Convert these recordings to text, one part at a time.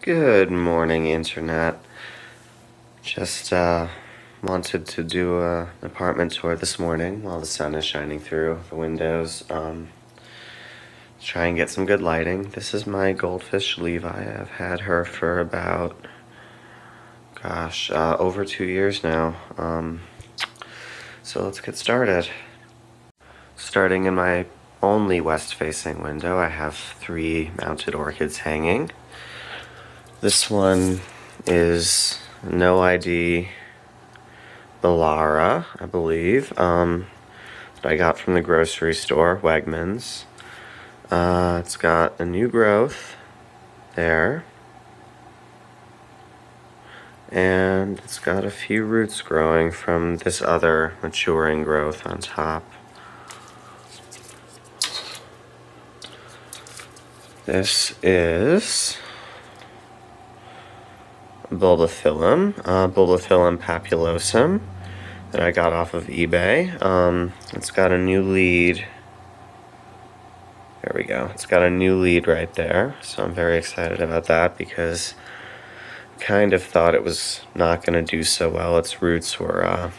Good morning, Internet. Just wanted to do an apartment tour this morning while the sun is shining through the windows. Try and get some good lighting. This is my goldfish, Levi. I've had her for about, over 2 years now. So let's get started. Starting in my only west-facing window, I have 3 mounted orchids hanging. This one is No ID Bellara, I believe, that I got from the grocery store, Wegmans. It's got a new growth there, and it's got a few roots growing from this other maturing growth on top. This is Bulbophyllum papulosum that I got off of eBay. It's got a new lead. There we go. It's got a new lead right there, so I'm very excited about that because I kind of thought it was not going to do so well. Its roots were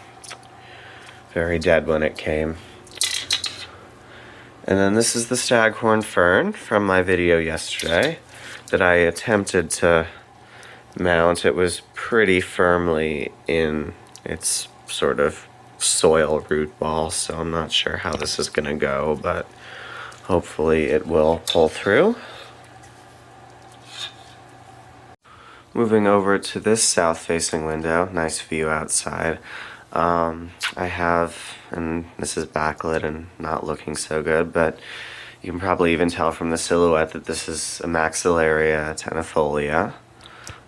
very dead when it came. And then this is the staghorn fern from my video yesterday that I attempted to mount. It was pretty firmly in its sort of soil root ball, so I'm not sure how this is going to go, but hopefully it will pull through. Moving over to this south-facing window, nice view outside. I have, and this is backlit and not looking so good, but you can probably even tell from the silhouette that this is a Maxillaria tenafolia.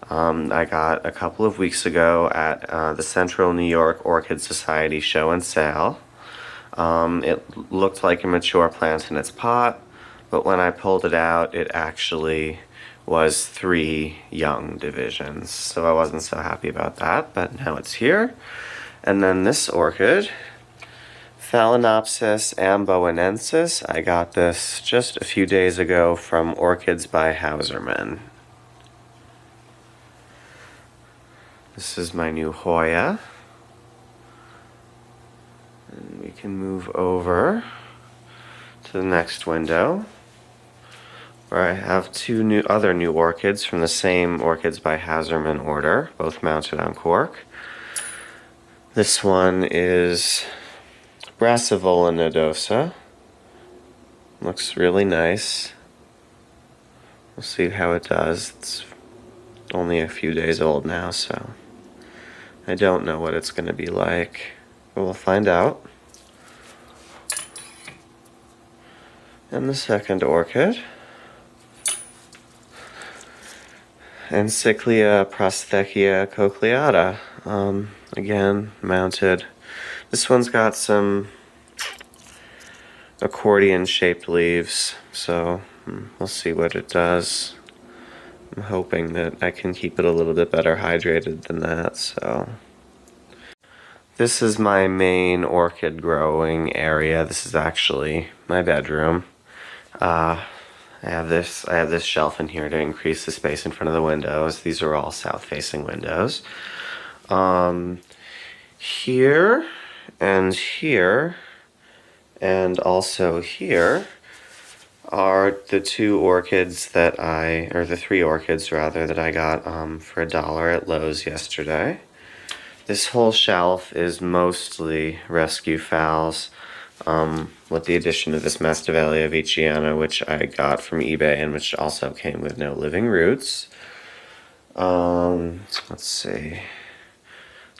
I got a couple of weeks ago at the Central New York Orchid Society show and sale. It looked like a mature plant in its pot, but when I pulled it out, it actually was 3 young divisions, so I wasn't so happy about that, but now it's here. And then this orchid, Phalaenopsis amboinensis, I got this just a few days ago from Orchids by Hauserman. This is my new Hoya. And we can move over to the next window, where I have 2 other new orchids from the same Orchids by Hauserman order, both mounted on cork. This one is Brassivola nodosa. Looks really nice. We'll see how it does. It's only a few days old now, so I don't know what it's going to be like, but we'll find out. And the second orchid, Encyclia prosthechia cochleata, again, mounted. This one's got some accordion-shaped leaves, so we'll see what it does. I'm hoping that I can keep it a little bit better hydrated than that, so. This is my main orchid growing area. This is actually my bedroom. I have this shelf in here to increase the space in front of the windows. These are all south-facing windows. Here and here and also here are the 3 orchids that I got for $1 at Lowe's yesterday. This whole shelf is mostly rescue phals, with the addition of this Masdevallia veitchiana, which I got from eBay and which also came with no living roots. Let's see.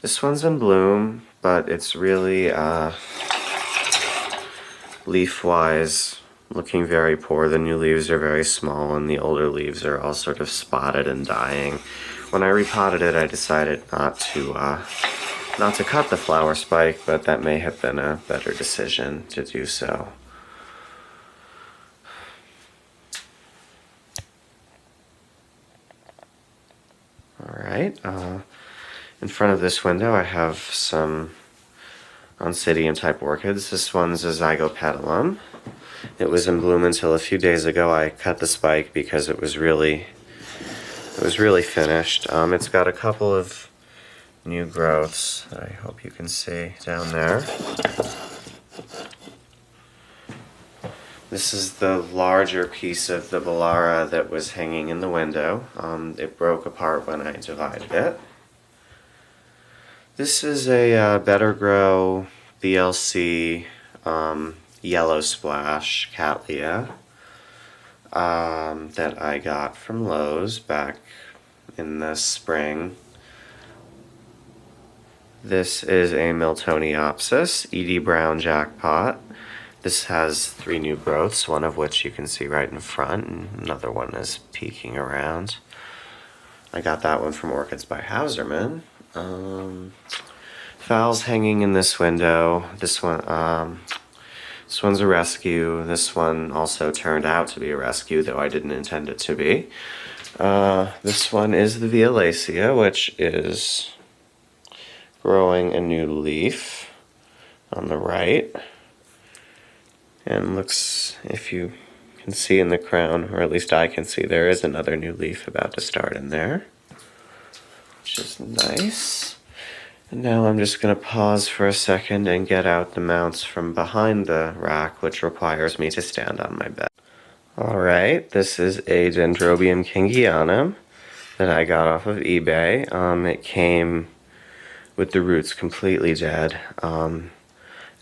This one's in bloom, but it's really, leaf-wise, looking very poor. The new leaves are very small, and the older leaves are all sort of spotted and dying. When I repotted it, I decided not to cut the flower spike, but that may have been a better decision to do so. Alright, in front of this window I have some Oncidium type orchids. This one's a Zygopetalum. It was in bloom until a few days ago. I cut the spike because it was really It was really finished. It's got a couple of new growths that I hope you can see down there. This is the larger piece of the Bollara that was hanging in the window. It broke apart when I divided it. This is a Better Grow BLC Yellow Splash Cattleya that I got from Lowe's back in the spring. This is a Miltoniopsis Edie Brown Jackpot. This has 3 new growths, one of which you can see right in front, and another one is peeking around. I got that one from Orchids by Hauserman. Fowls hanging in this window. This one's a rescue. This one also turned out to be a rescue, though I didn't intend it to be. This one is the Violacea, which is growing a new leaf on the right. And looks, if you can see in the crown, or at least I can see, there is another new leaf about to start in there, which is nice. And now I'm just going to pause for a second and get out the mounts from behind the rack, which requires me to stand on my bed. Alright, this is a Dendrobium kingianum that I got off of eBay. It came with the roots completely dead.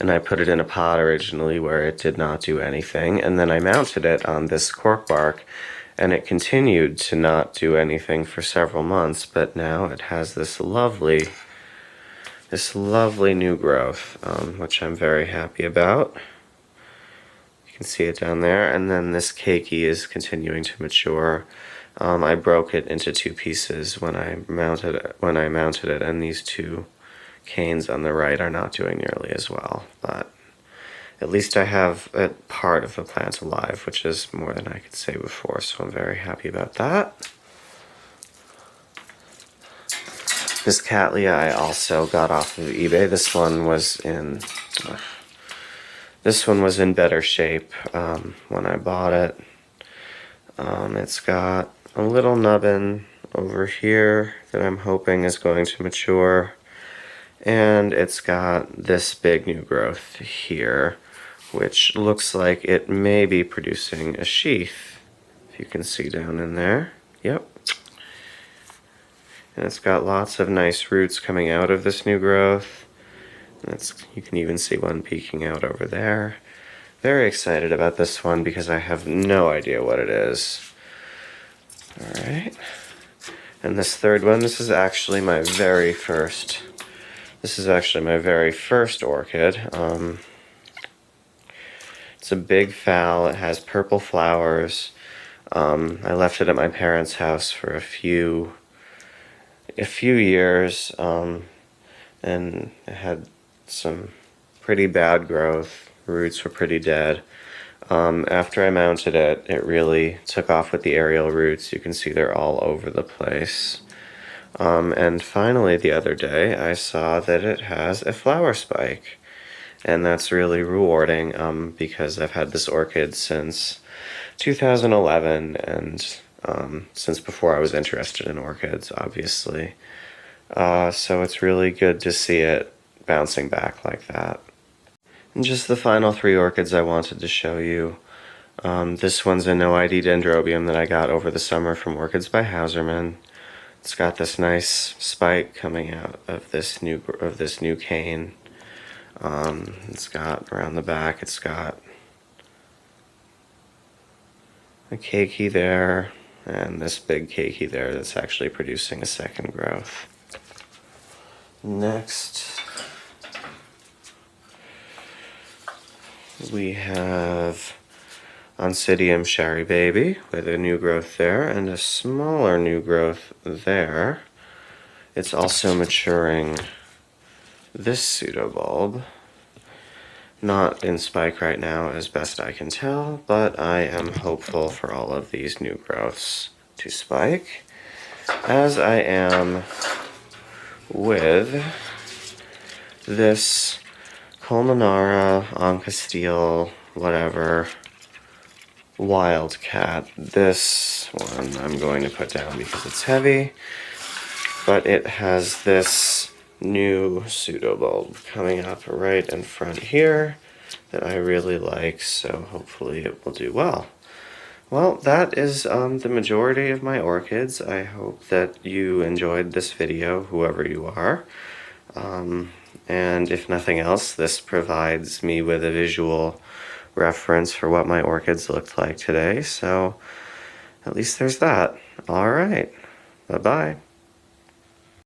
And I put it in a pot originally where it did not do anything, and then I mounted it on this cork bark, and it continued to not do anything for several months, but now it has this lovely new growth, which I'm very happy about. You can see it down there, and then this keiki is continuing to mature. I broke it into 2 pieces when I mounted it, and these 2 canes on the right are not doing nearly as well, but at least I have a part of the plant alive, which is more than I could say before, so I'm very happy about that. This Cattleya I also got off of eBay. This one was in better shape when I bought it. It's got a little nubbin over here that I'm hoping is going to mature. And it's got this big new growth here, which looks like it may be producing a sheath, if you can see down in there. Yep. And it's got lots of nice roots coming out of this new growth. You can even see one peeking out over there. Very excited about this one because I have no idea what it is. Alright. And this third one, this is actually my very first orchid. It's a big fowl. It has purple flowers. I left it at my parents' house for a few years, and it had some pretty bad growth. Roots were pretty dead. After I mounted it, it really took off with the aerial roots. You can see they're all over the place. And finally the other day I saw that it has a flower spike, and that's really rewarding because I've had this orchid since 2011, and since before I was interested in orchids, obviously. So it's really good to see it bouncing back like that. And just the final 3 orchids I wanted to show you. This one's a No ID Dendrobium that I got over the summer from Orchids by Hauserman. It's got this nice spike coming out of this new cane. It's got around the back, it's got a keiki there, and this big keiki there that's actually producing a second growth. Next, we have Oncidium Shari Baby with a new growth there and a smaller new growth there. It's also maturing this pseudobulb. Not in spike right now as best I can tell, but I am hopeful for all of these new growths to spike, as I am with this Colmenara, Oncastile, whatever, Wildcat. This one I'm going to put down because it's heavy, but it has this new pseudo bulb coming up right in front here that I really like, so hopefully it will do well. Well, that is the majority of my orchids. I hope that you enjoyed this video, whoever you are. And if nothing else, this provides me with a visual reference for what my orchids looked like today, so at least there's that. All right, bye-bye.